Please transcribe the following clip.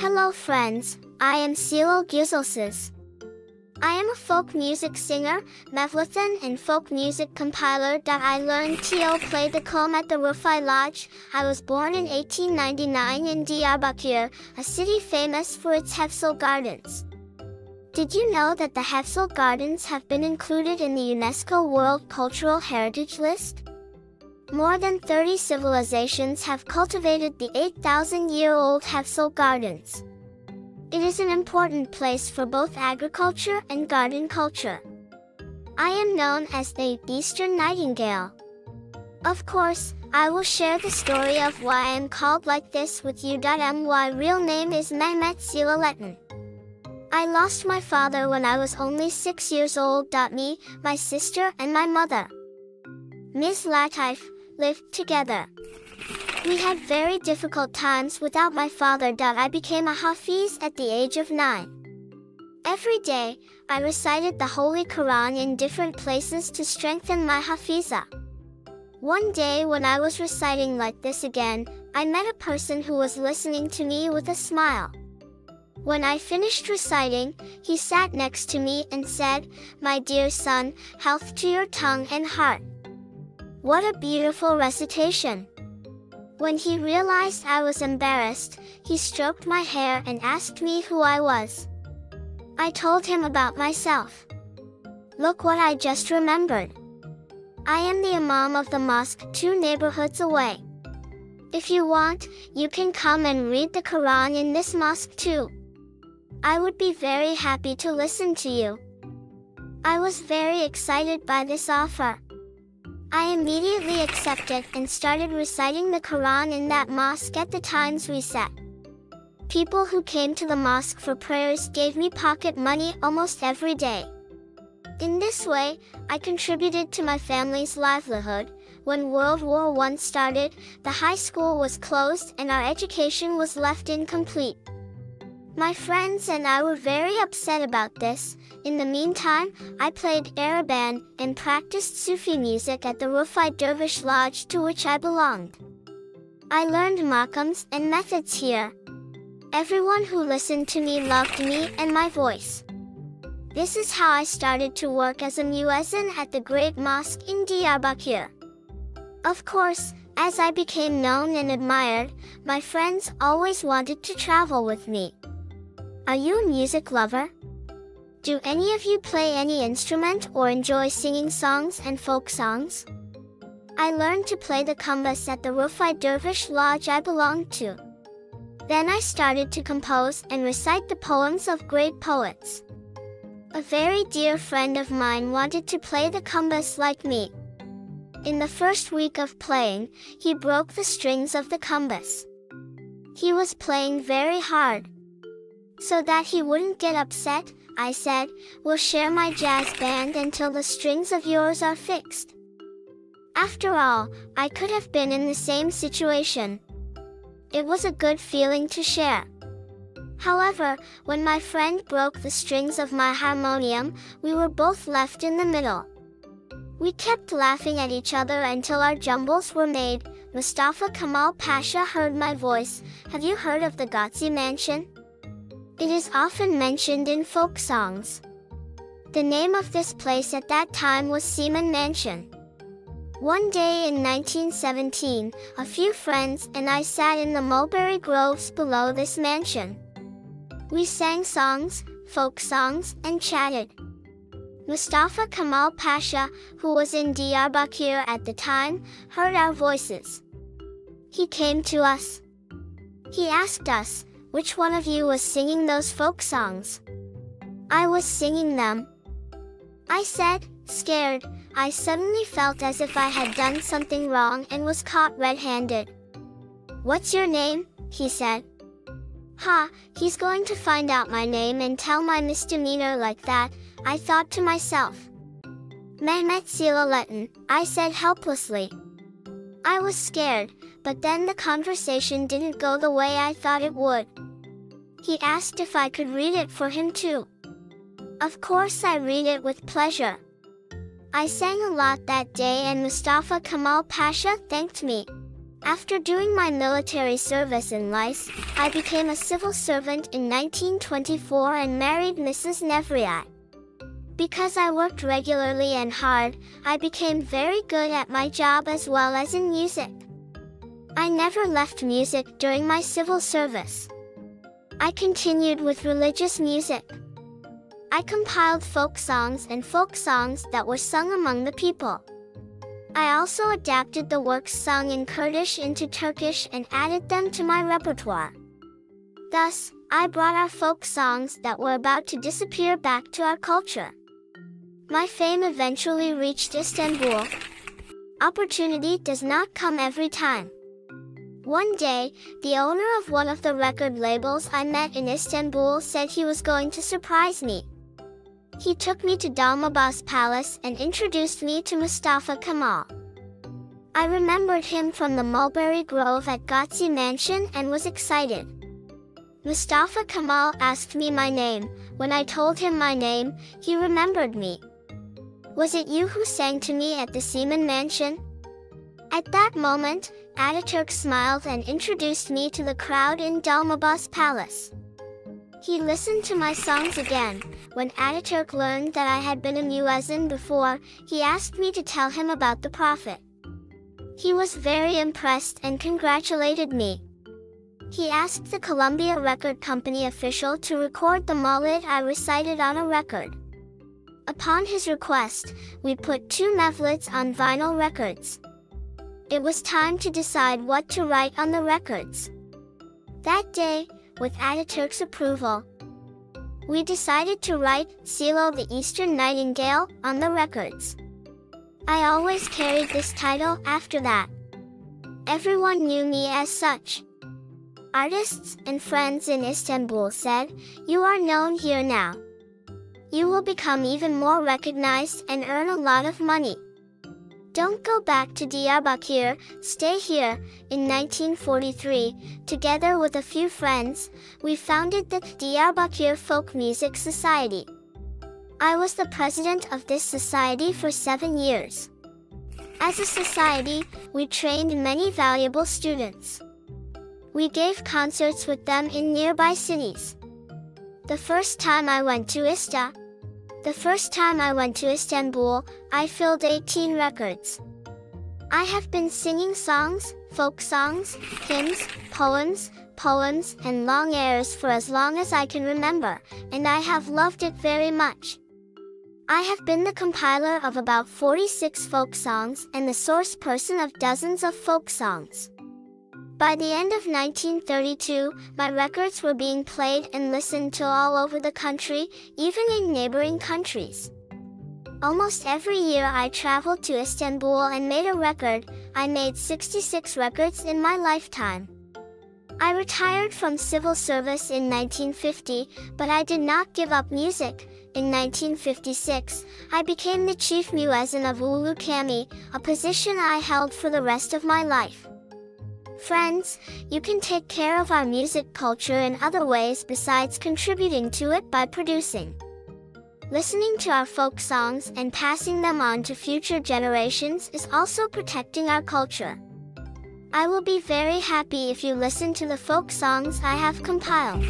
Hello friends, I am Celal Gu. I am a folk music singer, melodian and folk music compiler that I learned to play the comb at the Rufai Lodge. I was born in 1899 in Diyarbakir, a city famous for its Hefsel Gardens. Did you know that the Hefsel Gardens have been included in the UNESCO World Cultural Heritage List? More than 30 civilizations have cultivated the 8,000-year-old Hefsel Gardens. It is an important place for both agriculture and garden culture. I am known as the Eastern Nightingale. Of course, I will share the story of why I am called like this with you. My real name is Mehmet Celal. I lost my father when I was only 6 years old. Me, my sister and my mother, Ms. Latif, lived together. We had very difficult times without my father. I became a Hafiz at the age of 9. Every day, I recited the Holy Quran in different places to strengthen my Hafiza. One day when I was reciting like this again, I met a person who was listening to me with a smile. When I finished reciting, he sat next to me and said, "My dear son, health to your tongue and heart." What a beautiful recitation! When he realized I was embarrassed, he stroked my hair and asked me who I was. I told him about myself. Look what I just remembered. I am the Imam of the mosque 2 neighborhoods away. If you want, you can come and read the Quran in this mosque too. I would be very happy to listen to you. I was very excited by this offer. I immediately accepted and started reciting the Quran in that mosque at the times we set. People who came to the mosque for prayers gave me pocket money almost every day. In this way, I contributed to my family's livelihood. When World War I started, the high school was closed and our education was left incomplete. My friends and I were very upset about this. In the meantime, I played Araban and practiced Sufi music at the Rufai Dervish Lodge to which I belonged. I learned makams and methods here. Everyone who listened to me loved me and my voice. This is how I started to work as a muezzin at the Great Mosque in Diyarbakir. Of course, as I became known and admired, my friends always wanted to travel with me. Are you a music lover? Do any of you play any instrument or enjoy singing songs and folk songs? I learned to play the kambas at the Rufai Dervish Lodge I belonged to. Then I started to compose and recite the poems of great poets. A very dear friend of mine wanted to play the kambas like me. In the first week of playing, he broke the strings of the kambas. He was playing very hard. So that he wouldn't get upset, I said, "We'll share my jazz band until the strings of yours are fixed." After all, I could have been in the same situation. It was a good feeling to share. However, when my friend broke the strings of my harmonium, we were both left in the middle. We kept laughing at each other until our jumbles were made. Mustafa Kemal Pasha heard my voice. Have you heard of the Ghazi Mansion? It is often mentioned in folk songs. The name of this place at that time was Seaman Mansion. One day in 1917, a few friends and I sat in the mulberry groves below this mansion. We sang songs, folk songs, and chatted. Mustafa Kemal Pasha, who was in Diyarbakir at the time, heard our voices. He came to us. He asked us, "Which one of you was singing those folk songs?" I was singing them. I said, scared. I suddenly felt as if I had done something wrong and was caught red-handed. "What's your name?" he said. Ha, he's going to find out my name and tell my misdemeanor like that, I thought to myself. "Mehmet Celal," I said helplessly. I was scared, but then the conversation didn't go the way I thought it would. He asked if I could read it for him too. Of course I read it with pleasure. I sang a lot that day and Mustafa Kemal Pasha thanked me. After doing my military service in Lice, I became a civil servant in 1924 and married Mrs. Nevriat. Because I worked regularly and hard, I became very good at my job as well as in music. I never left music during my civil service. I continued with religious music. I compiled folk songs and folk songs that were sung among the people. I also adapted the works sung in Kurdish into Turkish and added them to my repertoire. Thus, I brought our folk songs that were about to disappear back to our culture. My fame eventually reached Istanbul. Opportunity does not come every time. One day, the owner of one of the record labels I met in Istanbul said he was going to surprise me. He took me to Dolmabahce Palace and introduced me to Mustafa Kemal. I remembered him from the Mulberry Grove at Gazi Mansion and was excited. Mustafa Kemal asked me my name. When I told him my name, he remembered me. "Was it you who sang to me at the Seaman Mansion?" At that moment, Ataturk smiled and introduced me to the crowd in Dolmabahce Palace. He listened to my songs again. When Ataturk learned that I had been a muezzin before, he asked me to tell him about the Prophet. He was very impressed and congratulated me. He asked the Columbia Record Company official to record the Maulid I recited on a record. Upon his request, we put 2 mevlids on vinyl records. It was time to decide what to write on the records. That day, with Ataturk's approval, we decided to write Celal the Eastern Nightingale on the records. I always carried this title after that. Everyone knew me as such. Artists and friends in Istanbul said, "You are known here now. You will become even more recognized and earn a lot of money. Don't go back to Diyarbakir, stay here." In 1943, together with a few friends, we founded the Diyarbakir Folk Music Society. I was the president of this society for 7 years. As a society, we trained many valuable students. We gave concerts with them in nearby cities. The first time I went to Istanbul, I filled 18 records. I have been singing songs, folk songs, hymns, poems, and long airs for as long as I can remember, and I have loved it very much. I have been the compiler of about 46 folk songs and the source person of dozens of folk songs. By the end of 1932, my records were being played and listened to all over the country, even in neighboring countries. Almost every year I traveled to Istanbul and made a record. I made 66 records in my lifetime. I retired from civil service in 1950, but I did not give up music. In 1956, I became the chief muezzin of Ulu Cami, a position I held for the rest of my life. Friends, you can take care of our music culture in other ways besides contributing to it by producing. Listening to our folk songs and passing them on to future generations is also protecting our culture. I will be very happy if you listen to the folk songs I have compiled.